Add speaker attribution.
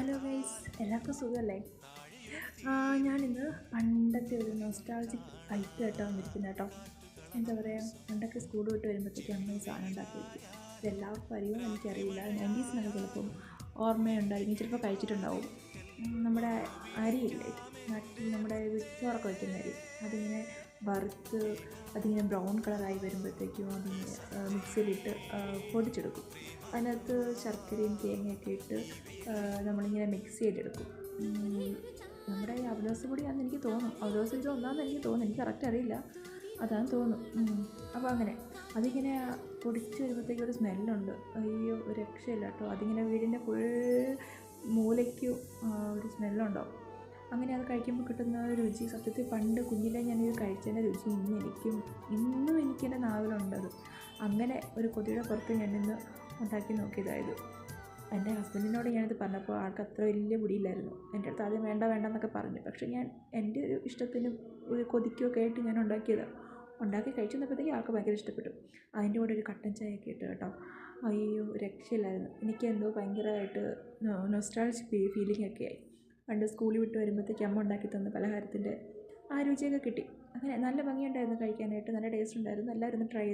Speaker 1: Hello guys, എല്ലാവർക്കും സുഖമല്ലേ? ഞാനിന്ന് പണ്ടത്തെ ഒരു നൊസ്റ്റാൾജിക് ഐറ്റം ആയിട്ടാണ് വന്നിരിക്കുന്നത് കേട്ടോ. എന്താ പറയുക, പണ്ടൊക്കെ സ്കൂൾ വിട്ട് വരുമ്പോഴത്തേക്കും അമ്മ ഈ സാധനം ഉണ്ടാക്കി വയ്ക്കും. ഇതെല്ലാവർക്കും അറിയുമോ എനിക്കറിയില്ല. 90s ചിലപ്പം ഓർമ്മയുണ്ടായിരിക്കും, ചിലപ്പോൾ കഴിച്ചിട്ടുണ്ടാവും. നമ്മുടെ അരിയില്ലേ, നാട്ടിൽ നമ്മുടെ ചോറൊക്കെ വയ്ക്കുന്ന അരി, അതിങ്ങനെ വറുത്ത് അതിങ്ങനെ ബ്രൗൺ കളറായി വരുമ്പോഴത്തേക്കും അതിങ്ങനെ മിക്സിയിലിട്ട് പൊടിച്ചെടുക്കും. അതിനകത്ത് ശർക്കരയും തേങ്ങയൊക്കെ ഇട്ട് നമ്മളിങ്ങനെ മിക്സ് ചെയ്തെടുക്കും. നമ്മുടെ ഈ അവലോസ് പൊടിയാണെന്ന് എനിക്ക് തോന്നും, അവലോസ് ഇത് ഒന്നാമെന്ന് എനിക്ക് തോന്നുന്നു, എനിക്ക് കറക്റ്റ് അറിയില്ല, അതാണെന്ന് തോന്നുന്നു. അപ്പോൾ അങ്ങനെ അതിങ്ങനെ പൊടിച്ച് വരുമ്പോഴത്തേക്കും ഒരു സ്മെല്ലുണ്ട്, അയ്യോ ഒരു രക്ഷയില്ല കേട്ടോ. അതിങ്ങനെ വീടിൻ്റെ ഫുൾ മൂലയ്ക്കും ഒരു സ്മെല്ലുണ്ടാവും. അങ്ങനെ അത് കഴിക്കുമ്പോൾ കിട്ടുന്ന രുചി, സത്യത്തിൽ പണ്ട് കുഞ്ഞിലെ ഞാനിത് കഴിച്ചതിൻ്റെ രുചി ഇന്നും എനിക്കെൻ്റെ നാവിലുണ്ടത്. അങ്ങനെ ഒരു കൊതിയുടെ പുറത്ത് ഞാനിന്ന് ഉണ്ടാക്കി നോക്കിയതായത്. എൻ്റെ ഹസ്ബൻഡിനോട് ഞാനിത് പറഞ്ഞപ്പോൾ ആൾക്ക് അത്ര വലിയ പിടിയില്ലായിരുന്നു. എൻ്റെ അടുത്ത് ആദ്യം വേണ്ട എന്നൊക്കെ പറഞ്ഞു. പക്ഷേ ഞാൻ എൻ്റെ ഒരു ഇഷ്ടത്തിനും ഒരു കൊതിക്കുമൊക്കെ ആയിട്ട് ഞാൻ ഉണ്ടാക്കിയതാണ്. ഉണ്ടാക്കി കഴിച്ചു വന്നപ്പോഴത്തേക്കും ആൾക്ക് ഭയങ്കര ഇഷ്ടപ്പെട്ടു. അതിൻ്റെ കൂടെ ഒരു കട്ടൻ ചായയൊക്കെ ഇട്ട് കേട്ടോ, അയ്യോ രക്ഷയില്ലായിരുന്നു. എനിക്കെന്തോ ഭയങ്കരമായിട്ട് നൊസ്റ്റാൾജിക് ഫീലിംഗ് ഒക്കെ ആയി. പണ്ട് സ്കൂളിൽ വിട്ട് വരുമ്പോഴത്തേക്ക് അമ്മ ഉണ്ടാക്കി തന്ന പലഹാരത്തിൻ്റെ ആ രുചിയൊക്കെ കിട്ടി. അങ്ങനെ നല്ല ഭംഗിയുണ്ടായിരുന്നു കഴിക്കാനായിട്ട്, നല്ല ടേസ്റ്റ് ഉണ്ടായിരുന്നു. എല്ലാവരും ഒന്ന് ട്രൈ ചെയ്തു.